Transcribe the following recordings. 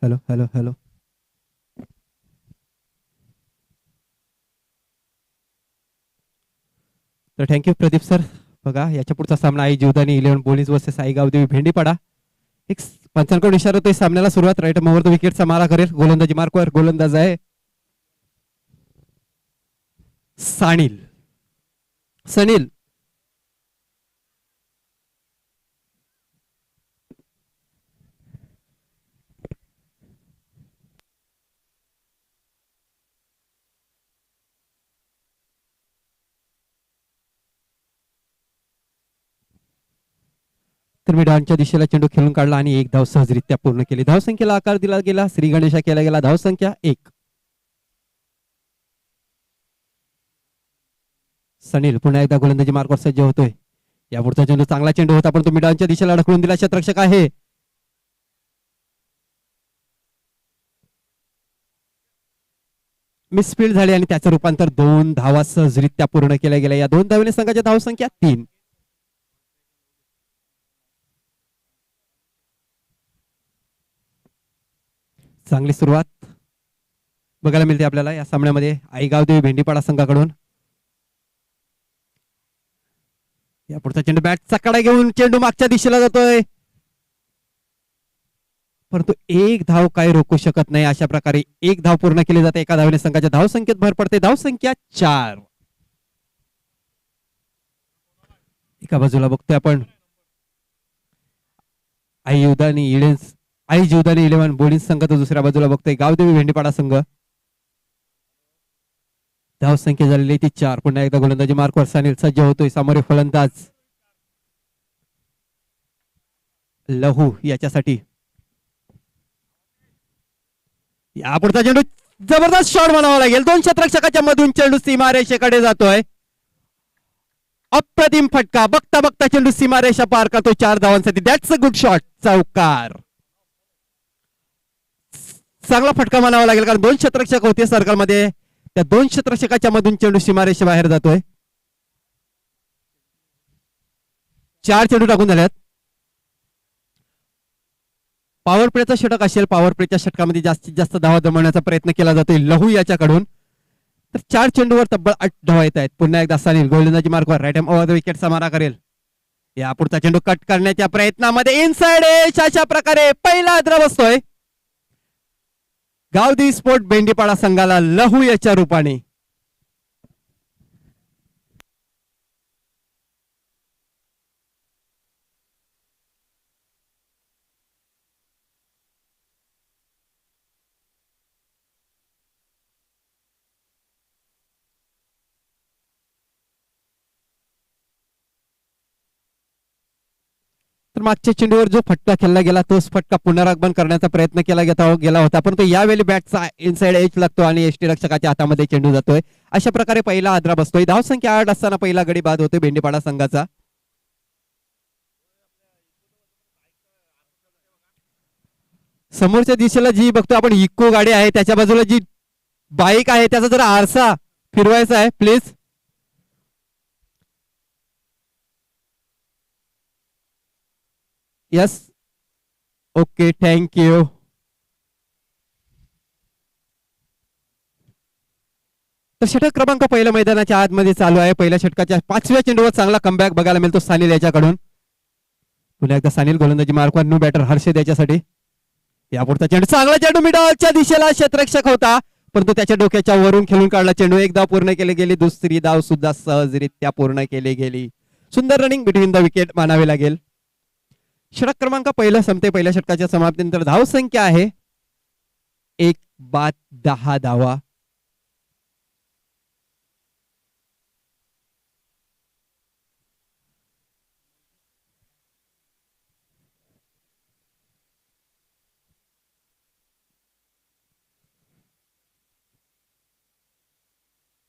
Hello hello hello. तर thank you Pradeep sir. बघा याच्या पुढचा सामना आहे जीवदानी 11 बोलीज वर्सेस आई गावदेवी भेंडीपाडा. एक पंचांकडून इशारा होतोय सामन्याला सुरुवात. राईट मोवर विकेटचा मारा करेल. गोलंदाजी मार्कवर गोलंदाज आहे सानिल. सनील. तर मिडानच्या दिशेला चेंडू खेळून काढला आणि एक धाव सहजरित्या पूर्ण केली. धावसंख्येला आकार दिला गेला. श्री गणेशा केला गेला. धावसंख्या 1. सनील पुन्हा एकदा गोलंदाजी मार्कवर सज्ज होतोय. या पुढचा चेंडू चांगला चेंडू होता पण तो मिडानच्या दिशेला ढकलून दिला. क्षेत्ररक्षक आहे मिसफील्ड झाली आणि त्याचं रूपांतर 2 धावा सहजरित्या पूर्ण केल्या गेल्या. या 2 धावेने संघाच्या धावसंख्या 3. चांगली सुरुवात बघायला मिळते आपल्याला या सामन्यामध्ये आई गावदेवी भेंडीपाडा संघाकडून. या पुढचा चेंडू बॅटचा कडा घेऊन चेंडू मागच्या दिशेला जातोय परंतु एक धाव काही रोखू शकत नाही. अशा प्रकारे एक धाव पूर्ण केली जाते. एका धावेने संघाच्या धावसंख्येत भर पडते. धावसंख्या 4. एका बाजूला बघतोय आपण आई जीवदानी 11 बोलिंग संघ. तर दुसऱ्या बाजूला बघतोय गावदेवी भेंडीपाडा संघ. धावसंख्या झालेली ती 4. पुन्हा एकदा गोलंदाजी मार्कवर सानिल सज्ज होतोय. सामोरे फलंदाज लहू याच्यासाठी. यापुढचा चेंडू जबरदस्त शॉट म्हणावा लागेल. 2 क्षेत्ररक्षकाच्या मधून चेंडू सीमारेषेकडे जातोय. अप्रतिम फटका. बघता बघता चेंडू सीमारेषा पार करतो 4 धावांसाठी. That's a good shot. चौकार. चांगला फटका म्हणावा लागेल कारण 2 क्षेत्ररक्षक होते सर्कलमध्ये. त्या 2 क्षेत्ररक्षकाच्या मधून चेंडू सीमारेषे बाहेर जातोय. 4 चेंडू टाकून झाल्यात. पॉवर प्लेचा षटक असेल. पॉवर प्लेच्या षटकामध्ये जास्तीत जास्त धावा जमवण्याचा प्रयत्न केला जातोय लहू याच्याकडून. तर 4 चेंडूवर तब्बल 8 धावा येत आहेत. पुन्हा एकदा सानिल गोलंदाजी मार्कवर राईट हँड ओव्हर द विकेटचा मारा करेल. या पुढचा चेंडू कट करण्याच्या प्रयत्नामध्ये इनसाइड एज. अशा प्रकारे पहिला आद्रा बसतोय गावदेवी स्पोर्ट भेंडीपाडा संघाला लहू याच्या रूपाने. तर मागच्या चेंडूवर जो फटका खेळला गेला तोच फटका पुनरागमन करण्याचा प्रयत्न केला गेला होता परंतु यावेळी बॅटचा इनसाइड एज लागतो आणि यष्टी रक्षकाच्या हातामध्ये चेंडू जातोय. अशा प्रकारे पहिला आद्रा बसतोय. धावसंख्या 8 असताना पहिला गडी बाद होतोय भेंडीपाडा संघाचा. समोरच्या दिशेला जी बघतो आपण इको गाडी आहे त्याच्या बाजूला जी बाईक आहे त्याचा जरा आरसा फिरवायचा आहे प्लीज. Yes okay thank you. तर षटक क्रमांक पहिल्या मैदानाच्या आतमध्ये चालू आहे. पहिल्या षटकाच्या 5व्या चेंडूवर चांगला कमबॅक बघायला मिळतो सानिल याच्याकडून. पुन्हा एकदा सानिल गोलंदाजी मार्कवर न्यू बॅटर हर्षद याच्यासाठी. यापुढचा चेंडू चांगला चेंडू मिडलच्या दिशेला क्षेत्ररक्षक होता परंतु त्याच्या डोक्याच्या वरून खेळून काढला चेंडू. एक धाव पूर्ण केली गेली. दुसरी धाव सुद्धा सहजरित्या पूर्ण केली गेली. सुंदर रनिंग बिटवीन द विकेट मानावे लागेल. षटक क्रमांक पहिला संपते. पहिल्या षटकाच्या समाप्तीनंतर धावसंख्या आहे 1 बाद 10 धावा.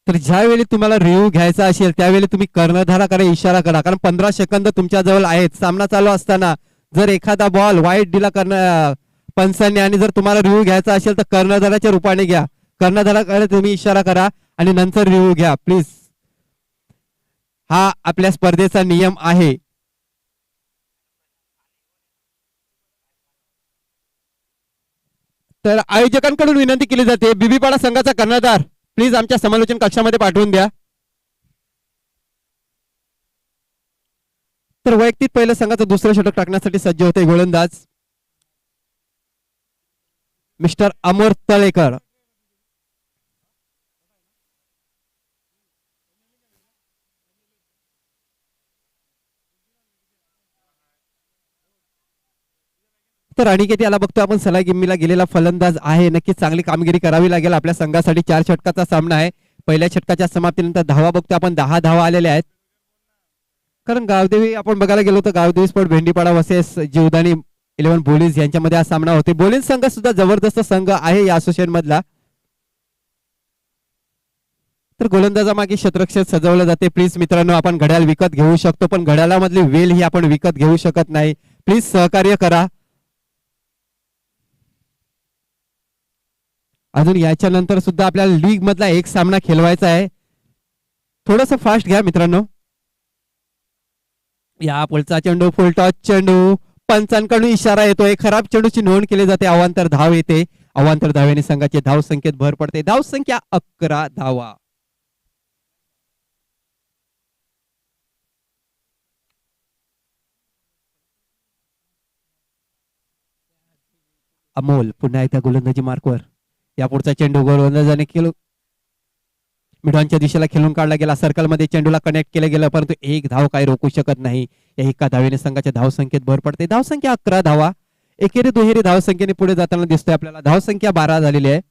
तर ज्यावेळी तुम्हाला रिव्ह्यू घ्यायचा असेल त्यावेळी तुम्ही कर्णधाराकडे इशारा करा कारण 15 सेकंद तुमच्या जवळ आहेत. सामना चालू असताना जर एखादा बॉल वाईट दिला पंचांनी आणि जर तुम्हाला रिव्ह्यू घ्यायचा असेल तर कर्णधाराच्या रूपाने घ्या. कर्णधाराकडे तुम्ही इशारा करा आणि नंतर रिव्ह्यू घ्या प्लीज. हा आपल्या स्पर्धेचा नियम आहे. तर आयोजकांकडून विनंती केली जाते, बीबीपाडा संघाचा कर्णधार प्लीज आमच्या समालोचन कक्षामध्ये पाठवून द्या. तर वैयक्तिक पहिलं संघाचं दुसरं षटक टाकण्यासाठी सज्ज होते गोलंदाज मिस्टर अमोल तळेकर. तर अनिकेत याला बघतो आपण, सलामी गिम्मीला गेलेला फलंदाज आहे. नक्कीच चांगली कामगिरी करावी लागेल आपल्या संघासाठी. 4 षटकाचा सामना आहे. पहिल्या षटकाच्या समाप्तीनंतर धावा बघतो आपण, 10 धावा आलेल्या आहेत. कारण गावदेवी आपण बघायला गेलो तर गावदेवी स्पोर्ट भेंडीपाडा वर्सेस जीवदानी 11 बोलीज यांच्यामध्ये हा सामना होते. बोलीज संघ सुद्धा जबरदस्त संघ आहे या असोसिएशन मधला. तर गोलंदाजामागे क्षेत्ररक्षक सजवलं जाते. प्लीज मित्रांनो, आपण घड्याळ विकत घेऊ शकतो पण घड्याळामधली वेल ही आपण विकत घेऊ शकत नाही. प्लीज सहकार्य करा. अजून याच्या नंतर सुद्धा आपल्याला लीग मधला एक सामना खेळवायचा आहे. थोडस फास्ट घ्या मित्रांनो. या पुढचा चेंडू, फुल टॉस चेंडू, पंचांकडून इशारा येतोय. खराब चेंडूची नोंद केली जाते. अवांतर धाव येते. अवांतर धावेने संघाचे धाव संख्येत भर पडते. धाव संख्या 11 धावा. अमोल पुन्हा एकदा गोलंदाजी मार्कवर. या पुढचा चेंडू गोलंदाजाने केलो मिडॉनच्या दिशेला खेळून काढला गेला. सर्कलमध्ये चेंडूला कनेक्ट केलं गेलं परंतु एक धाव काही रोखू शकत नाही. या एका धावेने संघाच्या धाव संख्येत भर पडते. धाव संख्या 11 धावा. एकेरी दुहेरी धाव संख्येने पुढे जाताना दिसतोय आपल्याला. धाव संख्या 12 झालेली आहे.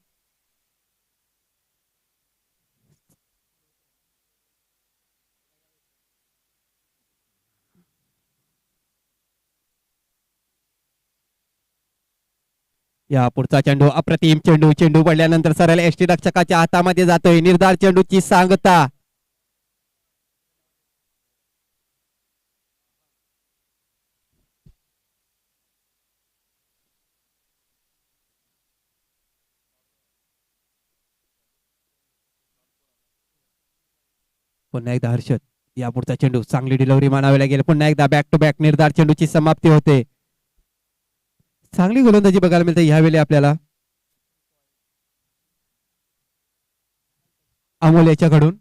या पुढचा चेंडू अप्रतिम चेंडू. चेंडू पडल्यानंतर सरळ एसटी रक्षकाच्या हातामध्ये जातोय. निर्धार चेंडूची सांगता. पुन्हा एकदा हर्षद. या पुढचा चेंडू, चांगली डिलिव्हरी मानावी लागेल. पुन्हा एकदा बॅक टू बॅक निर्धार चेंडूची समाप्ती होते. चांगली गोलंदाजी बघायला मिळते ह्यावेळी आपल्याला अमोल याच्याकडून.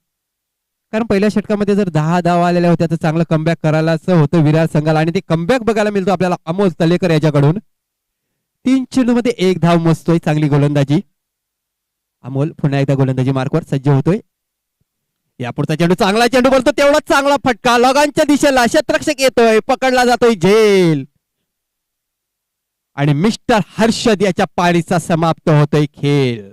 कारण पहिल्या षटकामध्ये जर 10 धावा आलेल्या होत्या तर चांगलं कमबॅक करायलाच होतं विराट संघाला आणि ते कमबॅक बघायला मिळतो आपल्याला अमोल तलेकर याच्याकडून. 3 चेंडूमध्ये 1 धाव मोजतोय. चांगली गोलंदाजी. अमोल पुन्हा एकदा गोलंदाजी मार्कवर सज्ज होतोय. या पुढचा चेंडू, चांगला चेंडू बोलतो तेवढा चांगला फटका. लगांच्या दिशेला क्षेत्ररक्षक येतोय. पकडला जातोय झेल आणि मिस्टर हर्षद याच्या पाळीचा समाप्त होतोय खेळ.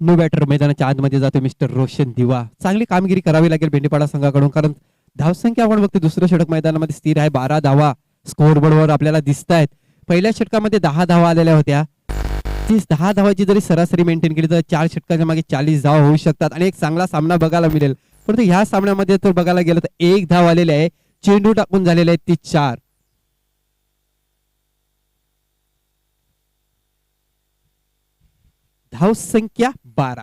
नो बॅटर मैदानाच्या आतमध्ये जातो मिस्टर रोशन दिवा. चांगली कामगिरी करावी लागेल भेंडीपाडा संघाकडून कारण धावसंख्या आपण बघतो दुसऱ्या षटक मैदानामध्ये स्थिर आहे. 12 धावा स्कोर बोर्डवर आपल्याला दिसत आहेत. पहिल्या षटकामध्ये 10 धावा आलेल्या होत्या. 10 धावाची जरी सरासरी मेंटेन केली तर 4 षटकाच्या मागे 40 धावा होऊ शकतात आणि एक चांगला सामना बघायला मिळेल. परंतु ह्या सामन्यामध्ये तर बघायला गेलं तर 1 धाव आलेले आहे. चेंडू टाकून झालेले आहेत ती 4. धाव संख्या 12.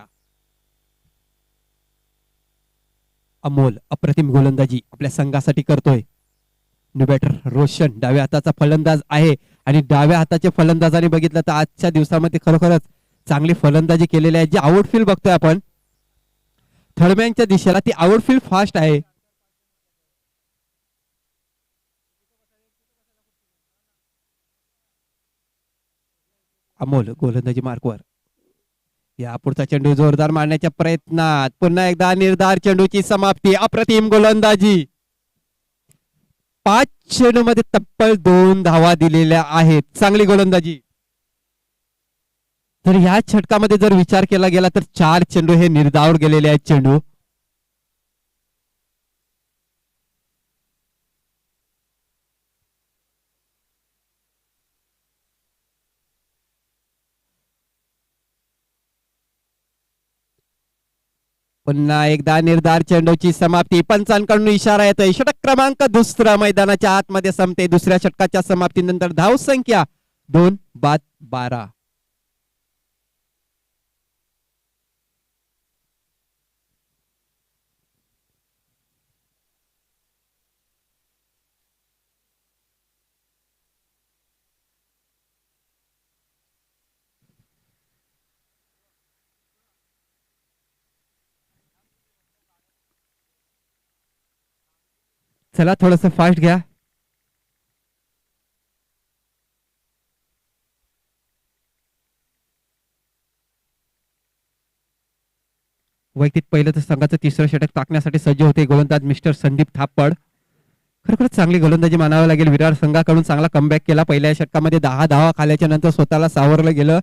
अमोल अप्रतिम गोलंदाजी आपल्या संघासाठी करतोय. न्यू बॅटर रोशन डाव्या हाताचा फलंदाज आहे आणि डाव्या हाताच्या फलंदाजाने बघितलं तर आजच्या दिवसामध्ये खरोखरच चांगली फलंदाजी केलेली आहे. जी आउटफील्ड बघतोय आपण थर्डमॅनच्या दिशेला ती आउटफील्ड फास्ट आहे. अमोल गोलंदाजी मार्कवर. या पुढचा चेंडू जोरदार मारण्याच्या प्रयत्नात पुन्हा एकदा निर्धार चेंडूची समाप्ती. अप्रतिम गोलंदाजी. 5 चेंडू मध्ये तब्बल 2 धावा दिलेल्या आहेत. चांगली गोलंदाजी. तर ह्या षटकामध्ये जर विचार केला गेला तर 4 चेंडू हे निर्धावर गेलेले आहेत चेंडू. पुन्हा एकदा निर्धार चेंडूची समाप्ती. पंचांकडून इशारा येतोय. षटक क्रमांक दुसरा मैदानाच्या आतमध्ये संपते. दुसऱ्या षटकाच्या समाप्तीनंतर धाव संख्या 2-12. चला थोडस फास्ट घ्या. वैयक्तिक पहिलं तर संघाचं तिसरं षटक टाकण्यासाठी सज्ज होते गोलंदाज मिस्टर संदीप थापड. खरोखरच चांगली गोलंदाजी मानावी लागेल. विरार संघाकडून चांगला कमबॅक केला. पहिल्या षटकामध्ये 10 धावा खाल्याच्या नंतर स्वतःला सावरलं गेलं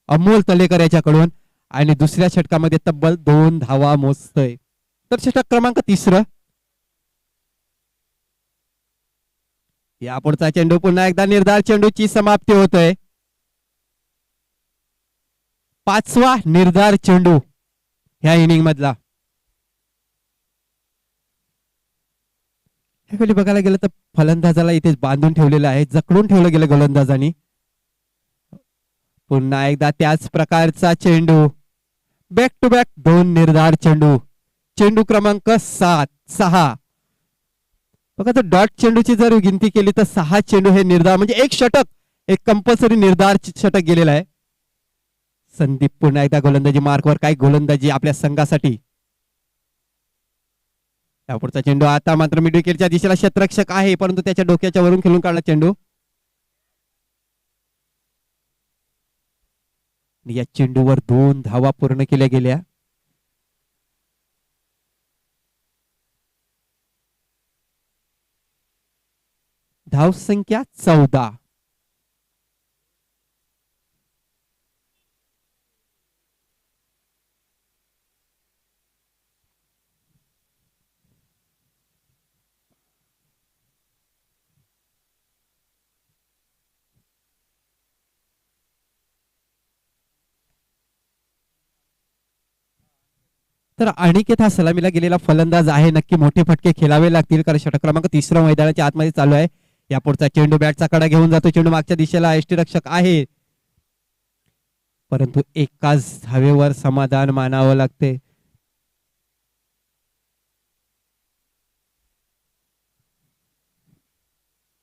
अमोल तलेकर याच्याकडून आणि दुसऱ्या षटकामध्ये तब्बल 2 धावा मोजतोय. तर षटक क्रमांक तिसरं. यापुढचा चेंडू पुन्हा एकदा निर्धार चेंडूची समाप्ती होतोय. 5वा निर्धार चेंडू ह्या इनिंग मधला. ह्यावेळी बघायला गेलं तर फलंदाजाला इथे बांधून ठेवलेलं आहे. जकडून ठेवलं गेलं गोलंदाजांनी. पुन्हा एकदा त्याच प्रकारचा चेंडू. बॅक टू बॅक 2 निर्धार चेंडू. चेंडू क्रमांक 6. बघा तर डॉट चेंडूची जर गिनती केली तर 6 चेंडू हे निर्धार म्हणजे एक षटक, एक कंपल्सरी निर्धार षटक गेलेला आहे. संदीप पुन्हा एकदा गोलंदाजी मार्कवर. काय गोलंदाजी आपल्या संघासाठी. त्यापुढचा चेंडू आता मात्र मिड विकेटच्या दिशेला क्षेत्ररक्षक आहे परंतु त्याच्या डोक्याच्या वरून खेळून काढला चेंडू. या चेंडूवर 2 धावा पूर्ण केल्या गेल्या. धाव संख्या 14. तर अनिकेत हा सलामीला गेलेला फलंदाज आहे. नक्की मोठे फटके खेळावे लागतील कारण षटक क्रमांक 3 मैदानाच्या आतमध्ये चालू आहे. या पुढचा चेंडू बॅटचा कडा घेऊन जातो. चेंडू मागच्या दिशेला यष्टीरक्षक आहे परंतु एकाच धावेवर समाधान मानावं लागते.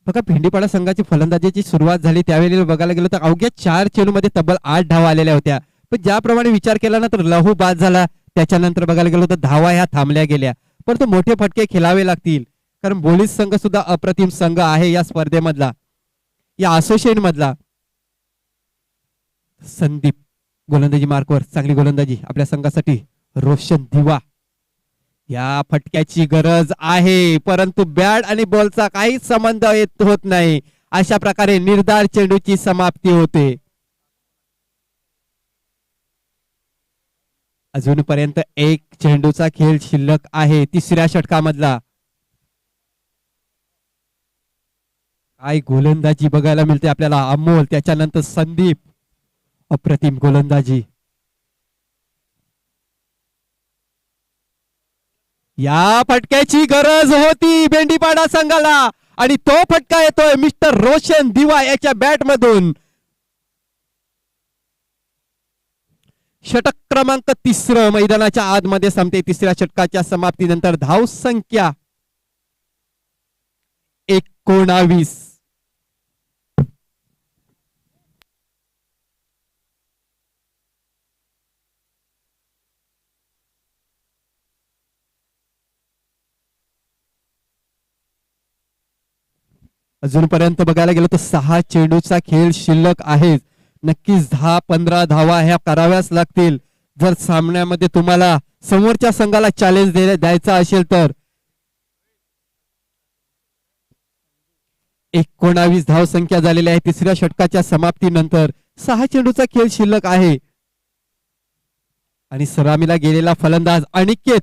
बघा भेंडीपाडा संघाची फलंदाजीची सुरुवात झाली त्यावेळी बघायला गेलो तर अवघ्या 4 चेंडू मध्ये तब्बल 8 धावा आलेल्या होत्या. पण ज्याप्रमाणे विचार केला ना तर लहू बाद झाला. त्याच्यानंतर बघायला गेलो तर धावा ह्या थांबल्या गेल्या. परंतु मोठे फटके खेळावे लागतील कारण बोलीस संघ सुद्धा अप्रतिम संघ आहे या स्पर्धेमधला, या असोसिएशन मधला. संदीप गोलंदाजी मार्कवर. चांगली गोलंदाजी आपल्या संघासाठी. रोशन दिवा. या फटक्याची गरज आहे परंतु बॅट आणि बॉलचा काहीच संबंध येत होत नाही. अशा प्रकारे निर्धार चेंडूची समाप्ती होते. अजूनपर्यंत एक चेंडूचा खेळ शिल्लक आहे तिसऱ्या षटकामधला. काय गोलंदाजी बघायला मिळते आपल्याला. अमोल त्याच्यानंतर संदीप. अप्रतिम गोलंदाजी. या फटक्याची गरज होती भेंडीपाडा संघाला आणि तो फटका येतोय मिस्टर रोशन दिवा याच्या बॅट मधून. षटक क्रमांक 3 मैदानाच्या आतमध्ये संपते. तिसऱ्या षटकाच्या समाप्तीनंतर धाव संख्या 19. अजूनपर्यंत बघायला गेलो तर 6 चेंडूचा खेळ शिल्लक आहे. नक्कीच 10-15 धावा ह्या कराव्याच लागतील जर सामन्यामध्ये तुम्हाला समोरच्या संघाला चॅलेंज द्यायचा असेल तर. 19 धाव संख्या झालेली आहे तिसऱ्या षटकाच्या समाप्तीनंतर. 6 चेंडूचा खेळ शिल्लक आहे आणि सलामीला गेलेला फलंदाज अनिकेत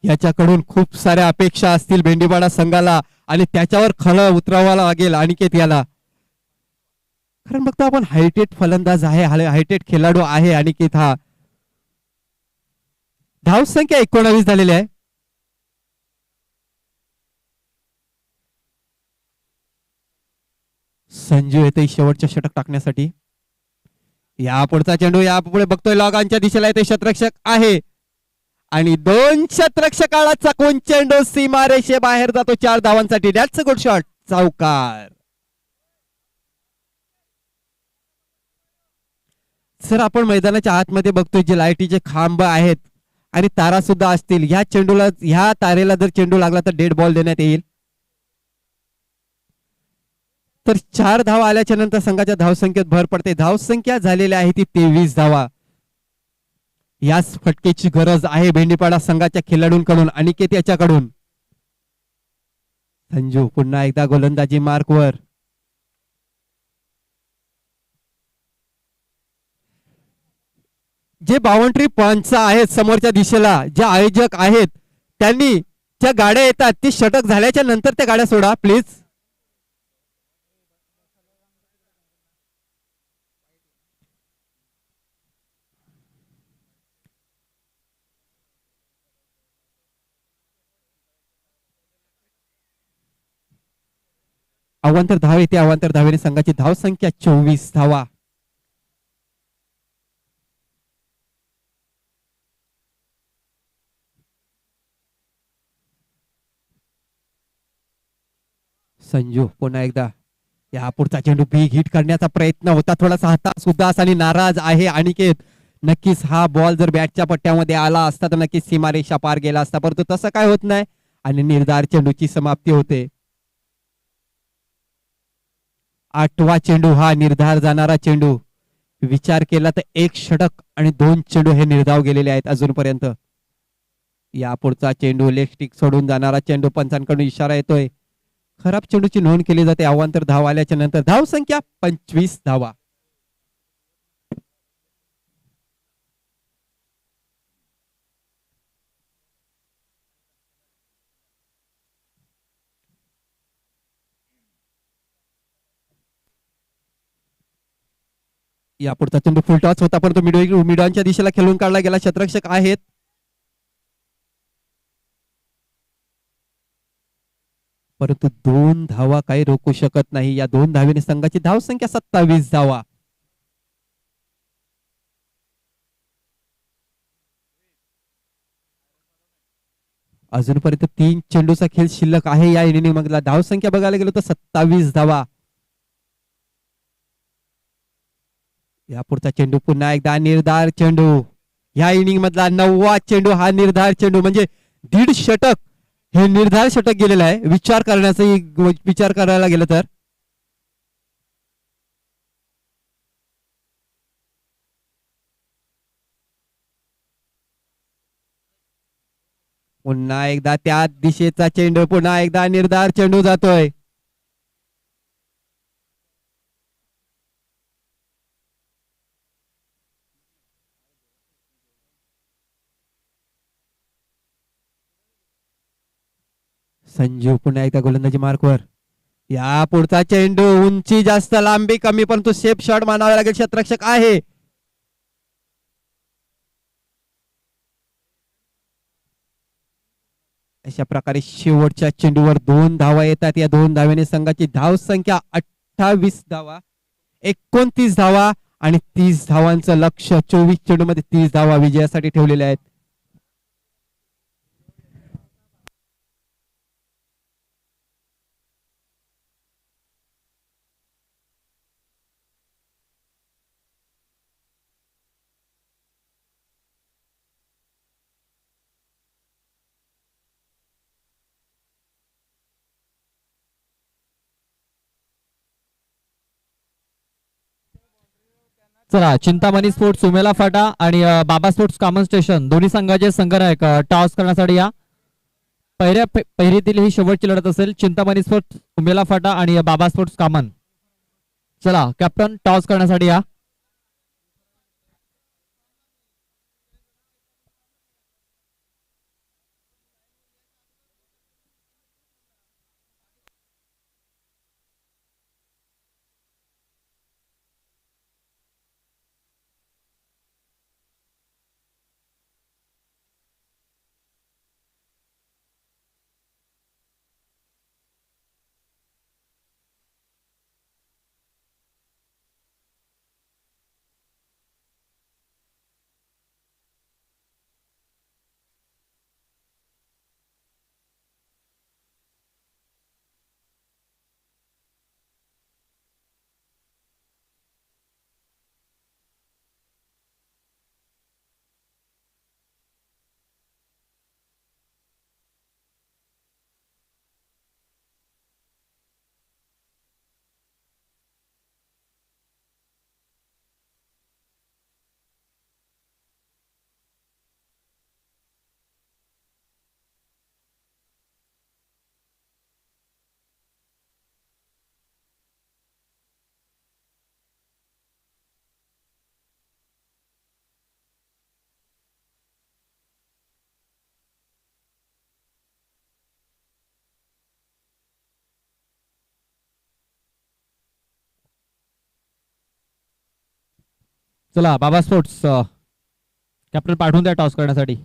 याच्याकडून खूप साऱ्या अपेक्षा असतील भेंडीपाडा संघाला आणि त्याच्यावर खळा उतरावा लागेल अनिकेत याला. कारण बघतो आपण हायटेड फलंदाज आहे, हायटेड खेळाडू आहे अनिकेत हा. धावसंख्या 19 झालेली आहे. संजू येते शेवटचे षटक टाकण्यासाठी. या पुढचा चेंडू या पुढे बघतोय लॉगांच्या दिशेला येते शतरक्षक आहे आणि 2 शतरक्षकाला चकवून चेंडू सीमारेषे बाहेर जातो 4 धावांसाठी. That's a good shot. चौकार. सर आपण मैदानाच्या आतमध्ये बघतोय जे लाईटीचे खांब आहेत आणि तारा सुद्धा असतील. ह्या चेंडूला ह्या तारेला जर चेंडू लागला तर डेड बॉल देण्यात येईल. तर 4 धावा आल्याच्या नंतर संघाच्या धावसंख्येत भर पडते. धावसंख्या झालेल्या आहे ती 23 धावा. याच फटकेची गरज आहे भेंडीपाडा संघाच्या खेळाडूंकडून. अनिकेत याच्याकडून. संजू पुन्हा एकदा गोलंदाजी मार्कवर. जे बाउंड्री पंच आहेत समोरच्या दिशेला जे आयोजक आहेत त्यांनी ज्या गाड्या येतात ती षटक झाल्याच्या नंतर त्या गाड्या सोडा प्लीज. अवांतर धाव येते. अवांतर धावेने संघाची धावसंख्या 24 धावा. संजू पुन्हा एकदा या पुढचा चेंडू बिग हिट करण्याचा प्रयत्न होता. थोडासा हताश उदास आणि नाराज आहे अनिकेत. नक्कीच हा बॉल जर बॅटच्या पट्ट्यामध्ये आला असता तर नक्कीच सीमारेषा पार गेला असता परंतु तसं काय होत नाही आणि निर्धार चेंडूची समाप्ती होते. 8वा चेंडू हा निर्धार जाणारा चेंडू. विचार केला तर 1 षटक आणि 2 चेंडू हे निर्धाव गेलेले आहेत अजूनपर्यंत. या पुढचा चेंडू लेग स्टिक सोडून जाणारा चेंडू. पंचांकडून इशारा येतोय. खराब चेंडूची नोंद केली जाते. अवांतर धाव आल्याच्या नंतर. धावसंख्या 25 धावा. या पुढचा चेंडू फुल टॉस होता परंतु मिडॉनच्या दिशेला खेळून काढला गेला. शतरक्षक आहेत. परंतु 2 धावा काही रोखू शकत नाही. या 2 धावेने संघाची धावसंख्या 27 धावा. अजूनपर्यंत 3 चेंडूचा खेळ शिल्लक आहे या इनिंग मधला. धावसंख्या बघायला गेलो तर 27 धावा. या पुढचा चेंडू पुन्हा एकदा निर्धार चेंडू. या इनिंग मधला 9वा चेंडू हा निर्धार चेंडू म्हणजे 1.5 षटक हे निर्धार षटक गेलेलं आहे. विचार करायला गेलं तर पुन्हा एकदा त्या दिशेचा चेंडू. पुन्हा एकदा निर्धार चेंडू जातोय. संजू पुन्हा एकदा गोलंदाजी मार्कवर. या पुढचा चेंडू उंची जास्त लांबी कमी परंतु सेफ शॉट मानावा लागेल. क्षेत्ररक्षक आहे. अशा प्रकारे शेवटच्या चेंडूवर 2 धावा येतात. या 2 धावेने संघाची धाव संख्या 28 धावा. 29 धावा आणि 30 धावांचं लक्ष 24 चेंडू मध्ये 30 धावा विजयासाठी ठेवलेल्या आहेत. चला चिंतामणी स्पोर्ट्स उमेला फाटा आणि बाबा स्पोर्ट्स कॉमन स्टेशन दोन्ही संघाचे संघनायक टॉस करण्यासाठी या. पहिरीतील ही शेवटची लढत असेल. चिंतामणी स्पोर्ट्स उमेला फाटा आणि बाबा स्पोर्ट्स कॉमन. चला कॅप्टन टॉस करण्यासाठी या. चला बाबा स्पोर्ट्स कॅप्टन पाठवून द्या टॉस करण्यासाठी.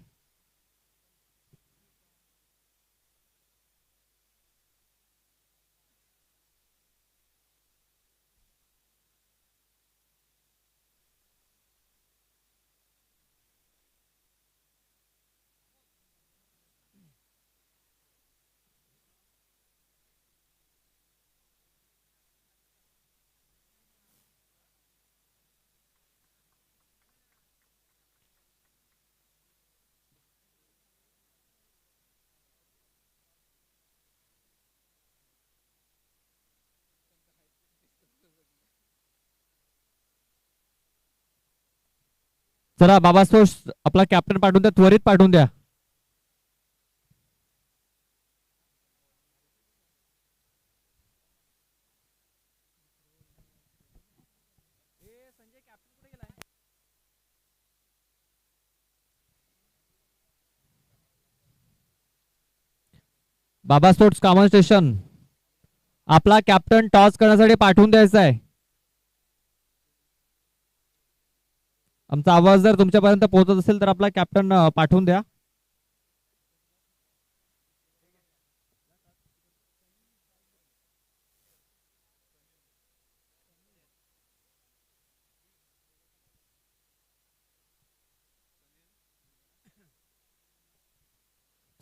चला बाबा स्पोर्ट्स आपला कॅप्टन पाठवून द्या, त्वरित पाठवून द्या. बाबा स्पोर्ट्स कॉमन स्टेशन आपला कॅप्टन टॉस करण्यासाठी पाठवून द्यायचा आहे. आमचा आवाज जर तुमच्यापर्यंत पोहोचत असेल तर आपला कॅप्टन पाठवून द्या.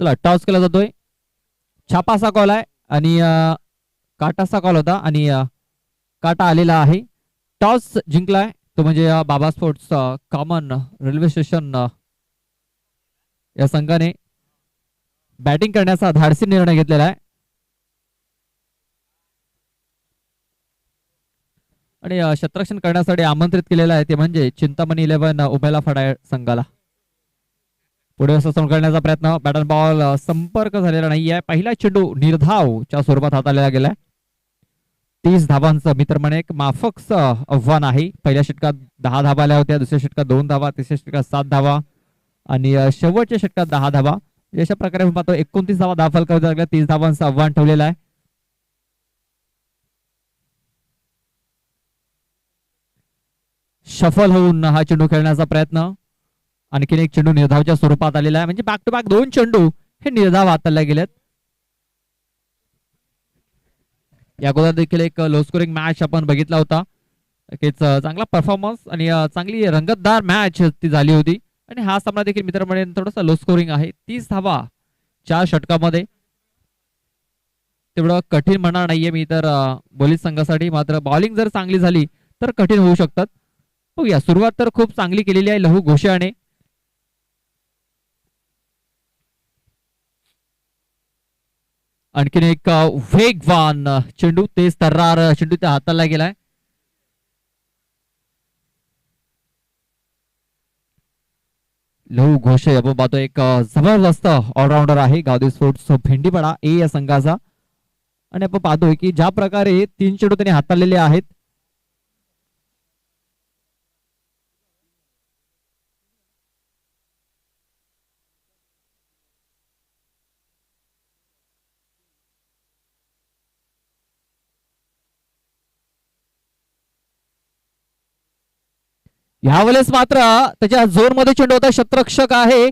चला टॉस केला जातोय. छापासा कॉल आहे आणि काटाचा कॉल होता आणि काटा आलेला आहे. टॉस जिंकलाय तो म्हणजे बाबा स्पोर्ट्स कॉमन रेल्वे स्टेशन या संघाने बॅटिंग करण्याचा धाडसी निर्णय घेतलेला आहे आणि क्षेत्ररक्षण करण्यासाठी आमंत्रित केलेलं आहे ते म्हणजे चिंतामणी 11 उमेला फडा संघाला. पुढे असं करण्याचा प्रयत्न, बॅट अँड बॉल संपर्क झालेला नाहीये. पहिला चेंडू निर्धावच्या स्वरूपात हाताळला गेलाय. 30 धावांचं मित्र म्हणे एक माफकचं आव्हान आहे. पहिल्या षटकात 10 धावा आल्या होत्या, दुसऱ्या षटकात 2 धावा, तिसऱ्या षटकात 7 धावा आणि शेवटच्या षटकात 10 धावा. अशा प्रकारे आपण पाहतो 29 धावा फलकावर लागल्या. 30 धावांचं आव्हान ठेवलेलं आहे. शफल होऊन हा चेंडू खेळण्याचा प्रयत्न. आणखीन एक चेंडू निर्धावच्या स्वरूपात आलेला आहे. म्हणजे बॅक टू बॅक 2 चेंडू हे निर्धाव हाताळले गेलेत. या अगोदर देखील एक लो स्कोरिंग मॅच आपण बघितला होता. चांगला परफॉर्मन्स आणि चांगली रंगतदार मॅच ती झाली होती आणि हा सामना देखील मित्रांमध्ये थोडासा लो स्कोरिंग आहे. 30 धावा 4 षटकामध्ये तेवढं कठीण म्हणणार नाहीये मी तर बॉलिंग संघासाठी. मात्र बॉलिंग जर चांगली झाली तर कठीण होऊ शकतात. बघूया, सुरुवात तर खूप चांगली केलेली आहे लहू घोषाने. आणखीन एक वेगवान चेंडू, तेज तर्रार चेंडू त्या हाताला गेलाय. लहू घोषे आपण पाहतो एक जबरदस्त ऑलराऊंडर आहे. गावदेवी स्पोर्ट्स भेंडीपाडा ए या संघाचा. आणि आपण पाहतोय की ज्या प्रकारे 3 चेंडू त्यांनी हाताळलेले आहेत यावेळेस मात्र त्याच्या जोर मध्ये चेंडू होता. क्षेत्ररक्षक आहे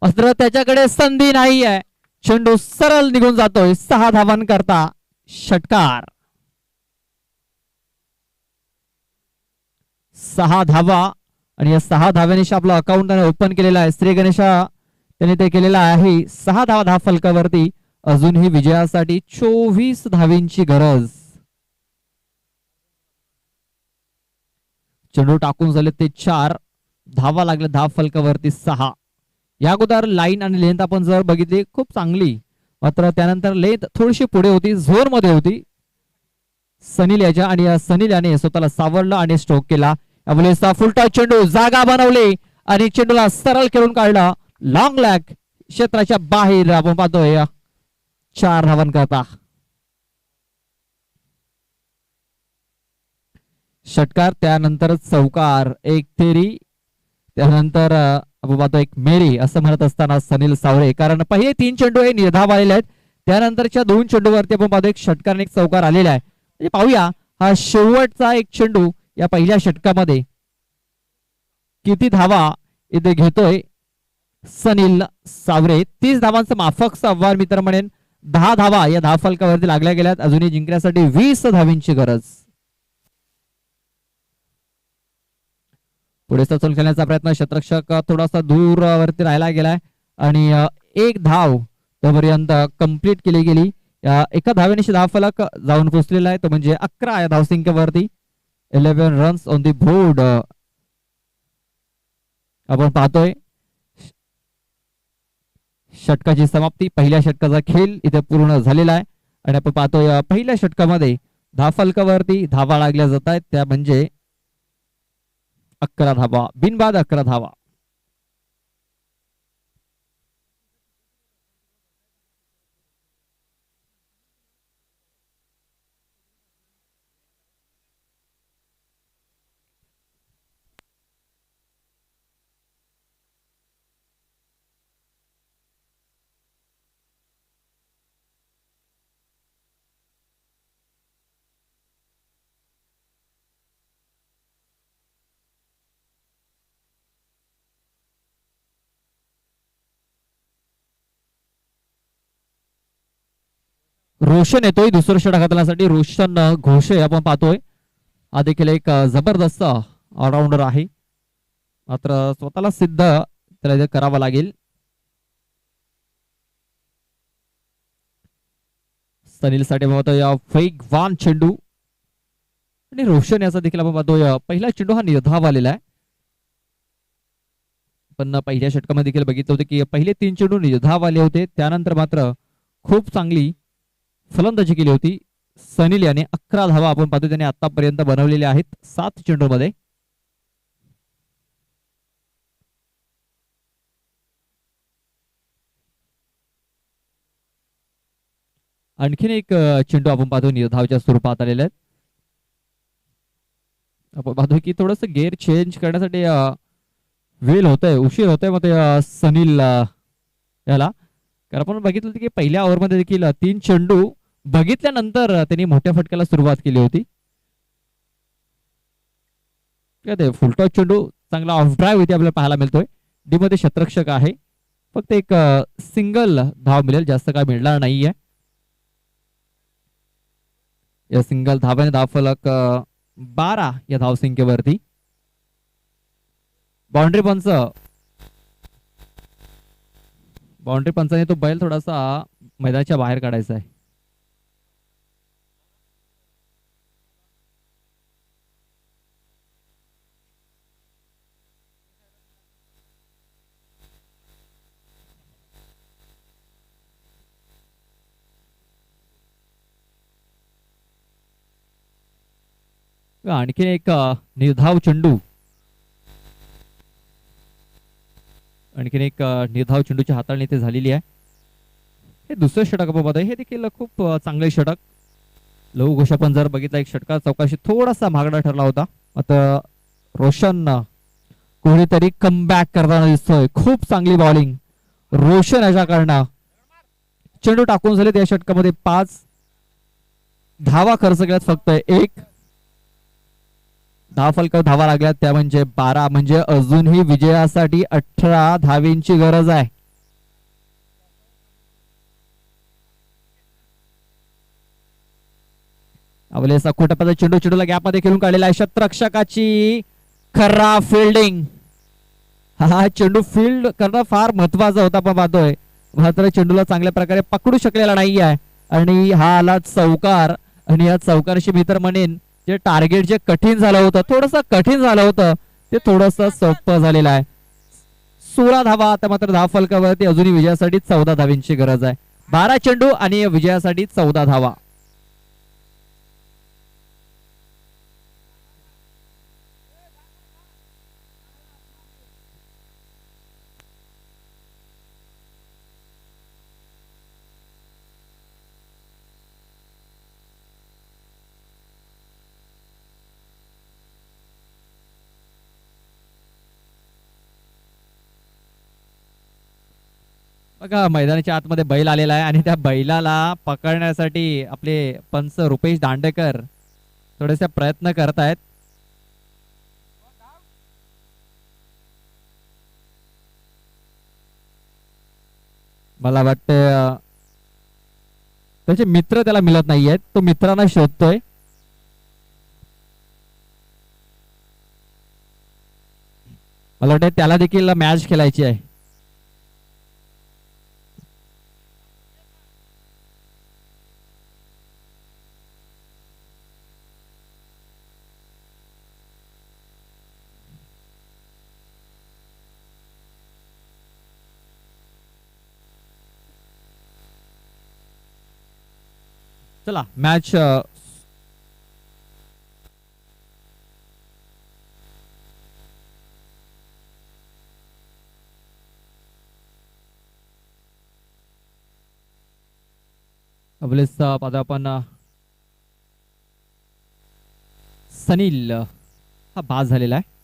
मात्र त्याच्याकडे संधी नाही आहे. चेंडू सरळ निघून जातोय. 6 धावांकरता षटकार. 6 धावा आणि या 6 धाव्यानिशी आपलं अकाउंट त्याने ओपन केलेलं आहे. श्री गणेशा त्याने ते केलेलं आहे. 6 धावा फलकावरती. अजूनही विजयासाठी 24 धावींची गरज. चेंडू टाकून झाले ते 4 धावा लागले. धाव फलकावरती 6. या अगोदर लाईन आणि लेंथ आपण जर बघितली खूप चांगली, मात्र त्यानंतर लेंथ थोडीशी पुढे होती, झोर मध्ये होती सनील याच्या आणि सनील याने स्वतःला सावरलं आणि स्ट्रोक केला. यावेळेस फुलटा चेंडू जागा बनवली आणि चेंडूला सरळ खेळून काढला. लॉंग लॅग क्षेत्राच्या बाहेर आपण पाहतोय 4 धावांकरता षटकार. त्यानंतर चौकार, एक थेरी, त्यानंतर आपण पाहतो एक मेरी असं म्हणत असताना सनील सावरे, कारण पहिले 3 चेंडू हे निर्धाव आलेले आहेत. त्यानंतरच्या 2 चेंडूवरती आपण पाहतो एक षटकार आणि एक चौकार आलेला आहे. म्हणजे पाहूया हा शेवटचा एक चेंडू या पहिल्या षटकामध्ये किती धावा इथे घेतोय सनील सावरे. 30 धावांचं माफकचं आव्हान मी तर म्हणेन. 10 धावा या धावफलकावरती लागल्या गेल्यात. अजूनही जिंकण्यासाठी 20 धावींची गरज. पुढे सचल खेळण्याचा प्रयत्न, क्षेत्ररक्षक थोडासा दूर वरती राहिला गेलाय आणि एक धाव तोपर्यंत कंप्लीट केली गेली. एका धावेनिशी धावफलक जाऊन पोहोचलेला आहे, तो म्हणजे 11 या धावसंख्येवरती. 11 रन्स ऑन दी बोर्ड आपण पाहतोय. षटकाची समाप्ती, पहिल्या षटकाचा खेळ इथे पूर्ण झालेला आहे आणि आपण पाहतोय पहिल्या षटकामध्ये धावफलकावरती धावा लागल्या जात आहेत, त्या म्हणजे 11 धावा, बिनबाद 11 धावा. रोशन येतोय दुसरं षटक हाताळण्यासाठी. रोशन घोषे आपण पाहतोय, हा देखील एक जबरदस्त ऑलराऊंडर आहे, मात्र स्वतःला सिद्ध त्याला इथे करावं लागेल. सनील साठी पाहतोय वेगवान चेंडू आणि रोशन याचा देखील आपण पाहतोय पहिला चेंडू हा निर्धाव आलेला आहे. पण पहिल्या षटकामध्ये देखील बघितलं होतं की पहिले 3 चेंडू निर्धाव आले होते, त्यानंतर मात्र खूप चांगली फलंदाजी केली होती सनील याने. 11 धावा आपण पाहतो त्याने आतापर्यंत बनवलेल्या आहेत 7 चेंडूमध्ये. आणखीन एक चेंडू आपण पाहतो निर्धावच्या स्वरूपात आलेले आहेत. आपण पाहतो की थोडस गेअर चेंज करण्यासाठी वेळ होतोय, उशीर होतोय मग ते सनील याला. कारण आपण बघितलं की पहिल्या ओव्हरमध्ये देखील 3 चेंडू बघितल्यानंतर त्यांनी मोठ्या फटक्याला सुरुवात केली होती. फुलटॉस चेंडू चांगला ऑफ ड्राईव्ह इथे आपल्याला पाहायला मिळतोय. डी मध्ये क्षेत्ररक्षक आहे, फक्त एक सिंगल धाव मिळेल, जास्त काय मिळणार नाहीये. या सिंगल धावाने धावफलक 12 या धावसंख्येवरती. बाउंड्री पंचाने तो बैल थोडासा मैदानाच्या बाहेर काढायचा आहे. आणखीन एक निर्धाव चेंडू, आणखीन एक निर्धाव चेंडूची हाताळणी इथे झालेली आहे. हे दुसरं षटक आपण हे देखील खूप चांगले षटक. लघु घोष आपण जर बघितला एक षटका चौकाशी थोडासा महागडा ठरला होता, आता रोशन कोणीतरी कमबॅक करताना दिसतोय. खूप चांगली बॉलिंग रोशन याच्याकडनं. चेंडू टाकून झाले त्या षटकामध्ये 5 धावा खर्च केल्यात, फक्त 1 धावफलकावर धावा लागल्यात, त्या म्हणजे 12. म्हणजे अजूनही विजयासाठी 18 धावींची गरज आहे. अवले सखोटपदा चेंडूला गॅपमध्ये खेळून काढलेला आहे. क्षेत्ररक्षकाची खराब फिल्डिंग. हा चेंडू फील्ड करणं फार महत्वाचा होता, पण पाहतोय मात्र चेंडूला चांगल्या प्रकारे पकडू शकलेला नाही आहे आणि हा आला चौकार. आणि या चौकारशी मी तर म्हणेन जे टार्गेट जे कठीण झालं होतं, थोडंसं कठीण झालं होतं, ते थोडंसं सोपं झालेलं आहे. 16 धावा आता मात्र धावफलकावरती. अजूनही विजयासाठी 14 धावींची गरज आहे. 12 चेंडू आणि विजयासाठी 14 धावा. बघा मैदानाच्या आतमध्ये बैल आलेला आहे आणि त्या बैलाला पकडण्यासाठी आपले पंच रुपेश दांडेकर थोडेसे प्रयत्न करतायत. मला वाटतं त्याचे मित्र त्याला मिळत नाहीयेत, तो मित्रांना शोधतोय. मला वाटतं त्याला देखील मॅच खेळायची आहे. चला मॅच अबलेस पाहतो आपण. सनील हा बाद झालेला आहे.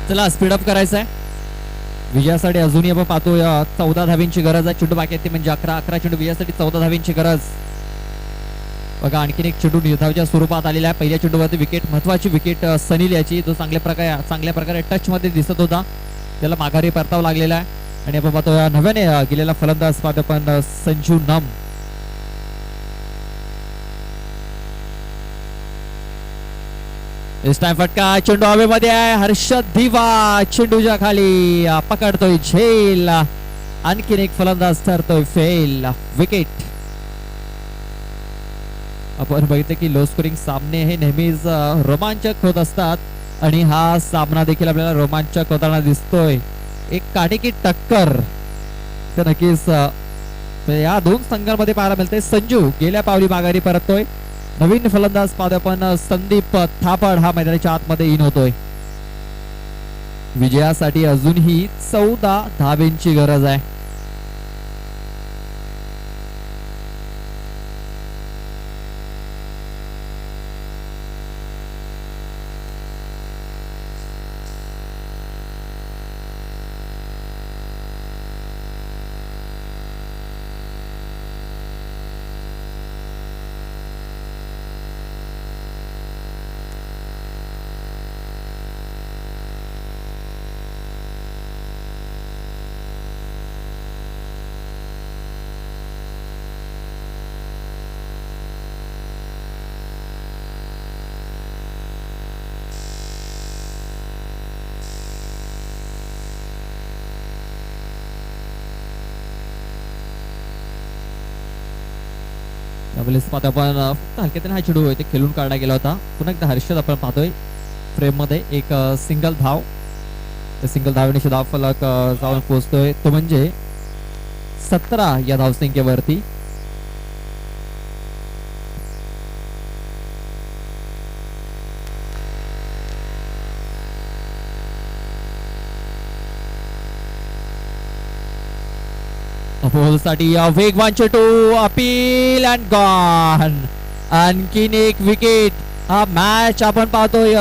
चला स्पीड अप करायचं आहे. विजयासाठी अजूनही आपण पाहतोय 14 धावींची गरज आहे. चेंडू बाकी आहेत ते म्हणजे 11 चेंडू. विजयासाठी 14 धावींची गरज. बघा आणखीन एक चेंडू निर्धावाच्या स्वरूपात आलेला आहे. पहिल्या चेंडूवरती विकेट, महत्वाची विकेट सनील याची, जो चांगल्या प्रकारे टच मध्ये दिसत होता, त्याला माघारी परतावं लागलेला आहे. आणि आपण पाहतोय नव्याने गेलेला फलंदाज पाहतो आपण संजू नम. इस टाइम फटका, चेंडू हवेमध्ये आहे. हर्षद दिवा चेंडूच्या खाली पकडतोय झेल. आणखीन एक फलंदाज ठरतोय फेल. विकेट. आपण बघितलं की लो स्कोरिंग सामने हे नेहमीच रोमांचक होत असतात आणि हा सामना देखील आपल्याला रोमांचक होताना दिसतोय. एक काटेकी टक्कर तर नक्कीच या दोन संघांमध्ये पाहायला मिळते. संजू गेल्या पावली माघारी परततोय. नवीन फलंदाज पाहतो आपण संदीप थापड हा मैदानाच्या आतमध्ये इन होतोय. विजयासाठी अजूनही 14 धावेंची गरज आहे. पाहतो आपण फक्त हलक्याने हा चेंडू ते खेळून काढला गेला होता. पुन्हा एकदा हर्षद आपण पाहतोय फ्रेम मध्ये. एक सिंगल धाव, त्या सिंगल धावेने धाव फलक जाऊन पोहोचतोय, तो म्हणजे 17 या धावसंख्येवरती. साठी वेगवान चेंडू, अपील अँड गॉन. आणखीन एक विकेट. हा मॅच आपण पाहतोय,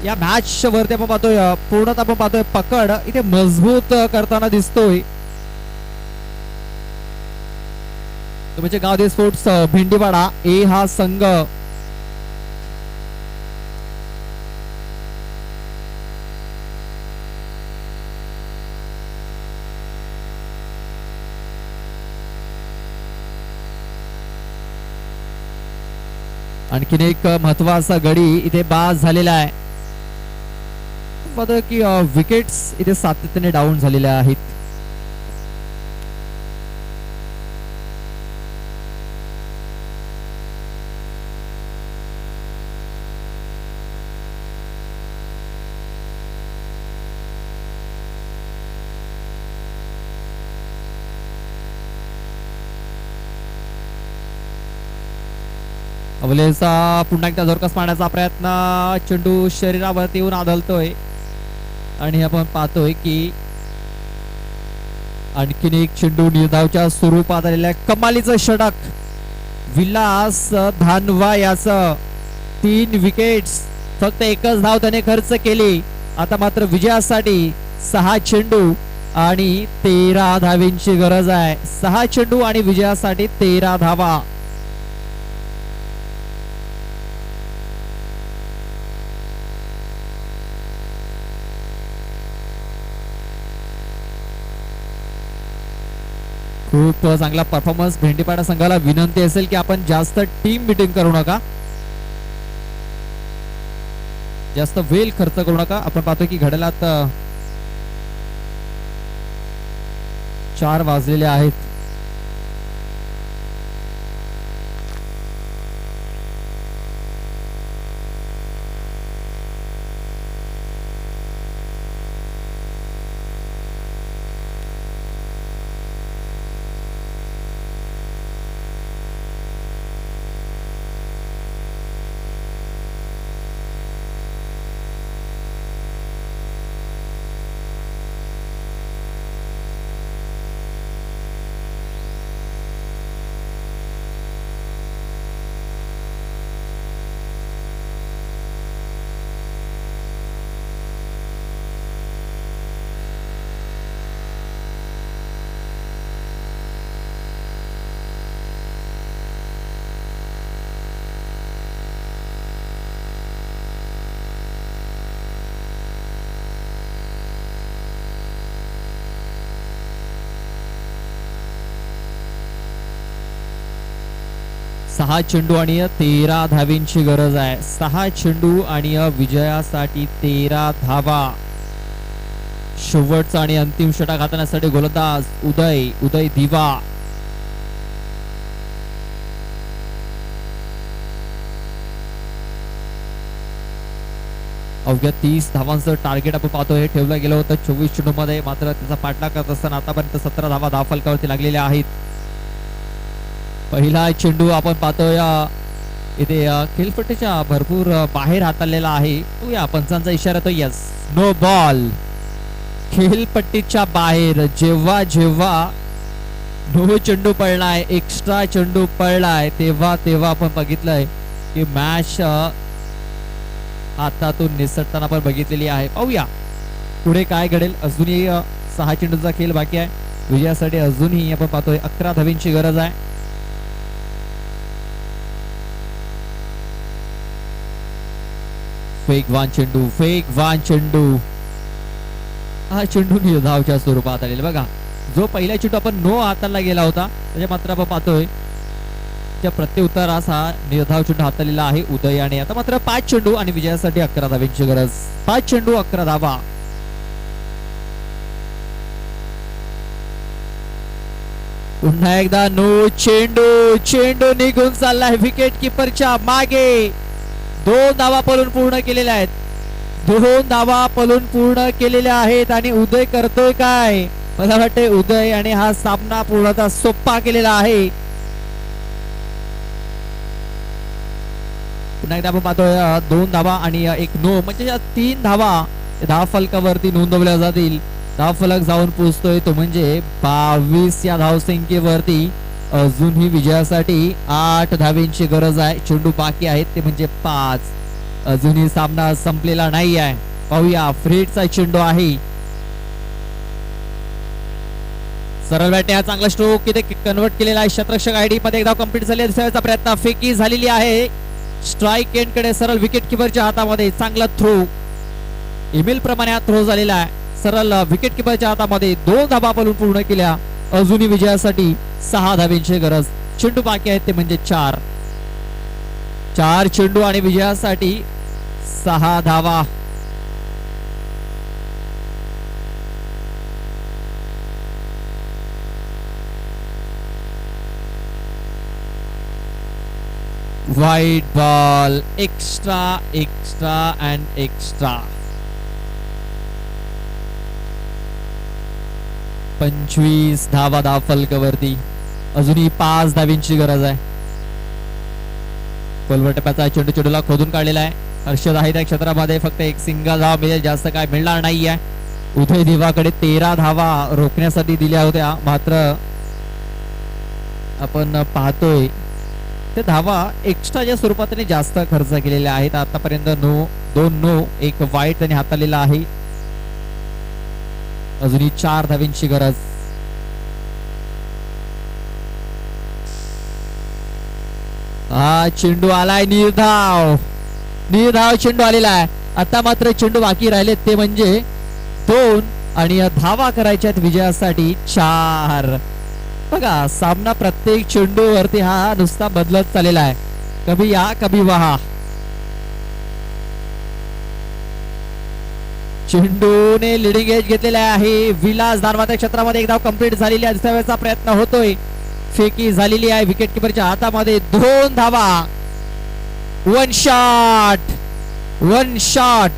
या मॅच वरती आपण पाहतोय पूर्णतः आपण पाहतोय पकड इथे मजबूत करताना दिसतोय. म्हणजे गावदे स्पोर्ट्स भेंडीवाडा ए हा संघ आणखीन एक महत्वाचा गडी इथे बाद झालेला आहे. की विकेट्स इथे सातत्याने डाऊन झालेल्या आहेत. अवलेचा पुन्हा एकदा जोरकस मारण्याचा प्रयत्न, चेंडू शरीरावरती येऊन आदळतोय आणि आपण पाहतोय की आणखीन एक चेंडू निर्धावच्या स्वरूपात आलेला आहे. कमालीचं षटक विलास धानवा याचं 3 विकेट्स, फक्त एकच धाव त्याने खर्च केली. आता मात्र विजयासाठी 6 चेंडू आणि 13 धावींची गरज आहे. 6 चेंडू आणि विजयासाठी 13 धावा. खूप चांगला परफॉर्मन्स. भेंडीपाडा संघाला विनंती असेल की आपण जास्त टीम मीटिंग करू नका, जास्त वेळ खर्च करू नका. आपण पाहतो की घड्याळात 4 वाजलेले आहेत. सहा चेंडू आणि 13 धावींची गरज आहे. 6 चेंडू आणि विजयासाठी 13 धावा. शेवटचा आणि अंतिम षटक हाताळण्यासाठी गोलंदाज उदय दिवा. अवघ्या 30 धावांचं टार्गेट आपण पाहतोय हे ठेवलं गेलं होतं 24 चेंडू मध्ये. मात्र त्याचा पाठलाग करत असताना आतापर्यंत 17 धावा धावफलकावरती लागलेल्या आहेत. पहिला चेंडू आपण पाहतोय इथे खेळपट्टीच्या भरपूर बाहेर हाताळलेला आहे. या पंचांचा इशारा तो यस, नो बॉल. खेळपट्टीच्या बाहेर जेव्हा जेव्हा नो चेंडू पडलाय, एक्स्ट्रा चेंडू पडलाय, तेव्हा तेव्हा आपण बघितलंय की मॅच हातातून निसटताना पण बघितलेली आहे. पाहूया पुढे काय घडेल. अजूनही 6 चेंडूचा खेळ बाकी आहे. विजयासाठी अजूनही आपण पाहतोय 11 धावींची गरज आहे. वेगवान चेंडू हा चेंडू निर्धावच्या स्वरूपात आलेला. बघा जो पहिला चेंडू आपण नो हाताळला गेला होता त्याच्या मात्र आपण पाहतोय त्या प्रत्युत्तरास हा निर्धाव चेंडू हाताळलेला आहे उदयाने. आता मात्र 5 चेंडू आणि विजयासाठी 11 धावांची गरज. 5 चेंडू 11 धावा. पुन्हा एकदा नो चेंडू निघून चाललाय विकेट किपरच्या मागे. 2 धावा पळून पूर्ण केलेल्या आहेत. 2 धावा पळून पूर्ण केलेल्या आहेत आणि उदय करतोय काय, मला वाटते उदय आणि हा सामना पूर्णतः सोपा केलेला आहे. पुन्हा एकदा आपण पाहतोय 2 धावा आणि 1 नो म्हणजे या 3 धावा धाव फलकावरती नोंदवल्या जातील. धाव फलक जाऊन पोहोचतोय तो म्हणजे 22 या धावसंख्येवरती. अजूनही विजयासाठी 8 धावेंची गरज आहे. चेंडू बाकी आहेत ते म्हणजे 5. अजूनही सामना संपलेला नाही आहे. पाहूया फ्रेडचा चेंडू आहे. सरळ बॅटने चांगला स्ट्रोक इथे कन्वर्ट केलेला आहे. शतरक्षक आयडी मध्ये एकदा कंप्लीट झाली. दुसऱ्याचा प्रयत्न फेकी झालेली आहे. स्ट्राइक एंड कडे सरळ विकेट किपरच्या हातामध्ये चांगला थ्रो. ईमेल प्रमाणे हा थ्रो झालेला आहे. सरळ विकेट किपरच्या हातामध्ये 2 धावा पळून पूर्ण केल्या. अजूनही विजयासाठी 6 धावेंची गरज. चेंडू बाकी आहेत ते म्हणजे 4. 4 चेंडू आणि विजयासाठी 6 धावा. White ball. Extra and extra. 25 धावा धाव फलकावरती. अजूनही 5 धावींची गरज आहे. खोलवर टप्प्याचा चेंडू चेंडूला खोदून काढलेला आहे. हर्षद आहे त्या क्षेत्रामध्ये, फक्त एक सिंगल धाव मिळेल, जास्त काय मिळणार नाहीये. उदय दिवाकडे 13 धावा रोखण्यासाठी दिल्या होत्या, मात्र आपण पाहतोय ते धावा एक्स्ट्राच्या स्वरूपात त्यांनी जास्त खर्च केलेल्या आहेत. आतापर्यंत 2 नो 1 वाईट त्यांनी हाताळलेला आहे. अजूनही 4 धावींची गरज. हा चेंडू आलाय, निर्धाव चेंडू आलेला आहे. आता मात्र चेंडू बाकी राहिलेत ते म्हणजे 2 आणि धावा करायच्यात विजयासाठी 4. बघा सामना प्रत्येक चेंडू वरती हा नुसता बदलत चाललेला आहे, कभी या कभी वहा. चेंडूने लिडिंग एज घेतलेला आहे. विलास धारवाच्या क्षेत्रामध्ये एक धाव कंप्लीट झालेली आहे. दुसऱ्या वेळेचा प्रयत्न होतोय, फेकी झालेली आहे विकेट किपरच्या हातामध्ये. 2 धावा, 1 शॉट. One shot.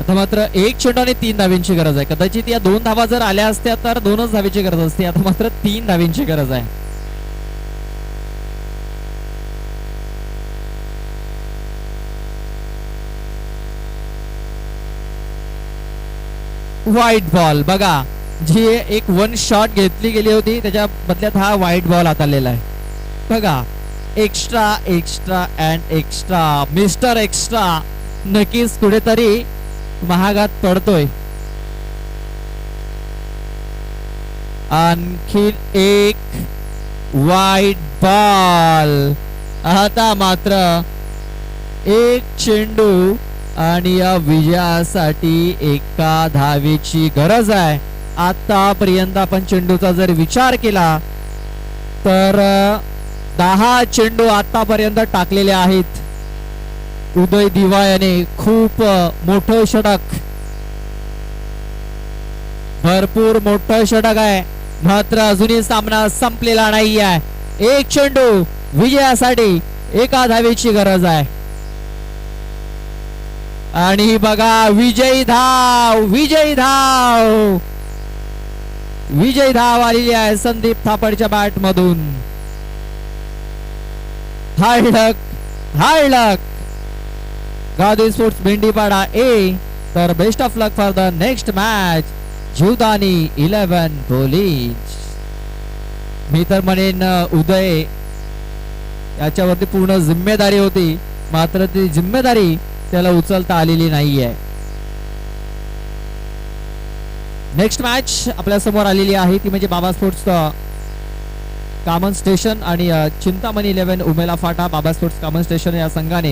आता मात्र 1 चेंडू आणि 3 धावींची गरज आहे. कदाचित या 2 धावा जर आल्या असत्या तर 2च धावीची गरज असते. आता मात्र 3 धावींची गरज आहे. White ball. बघा जी एक 1 शॉट घेतली गेली होती त्याच्या बदल्यात हा व्हाईट बॉल हाताळलेला आहे. बघा extra extra and extra, mister extra नक्कीच कुठेतरी महागात पडतोय. आणखी एक व्हाईट बॉल. आता मात्र 1 चेंडू आणि या विजयासाठी 1 धावेची गरज आहे. आतापर्यंत आपण चेंडूचा जर विचार केला तर 10 चेंडू आतापर्यंत टाकलेले आहेत. उदय दिवा याने खूप मोठं षटक, भरपूर मोठं षटक आहे, मात्र अजूनही सामना संपलेला नाही आहे. 1 चेंडू विजयासाठी 1 धावेची गरज आहे. आणि बघा विजयी धाव आलेली आहे संदीप थापडच्या बॅट मधून. Hard luck Gadi sports Bhendipada A. तर best of luck for the next match Jivdani 11 police. मी तर म्हणेन उदय याच्यावरती पूर्ण जिम्मेदारी होती, मात्र ती जिम्मेदारी त्याला उचलता आलेली नाहीये. नेक्स्ट मॅच आपल्या समोर आलेली आहे ती म्हणजे बाबा स्पोर्ट्स कॉमन स्टेशन आणि चिंतामणी 11 उमेला फाटा. बाबा स्पोर्ट्स कॉमन स्टेशन या संघाने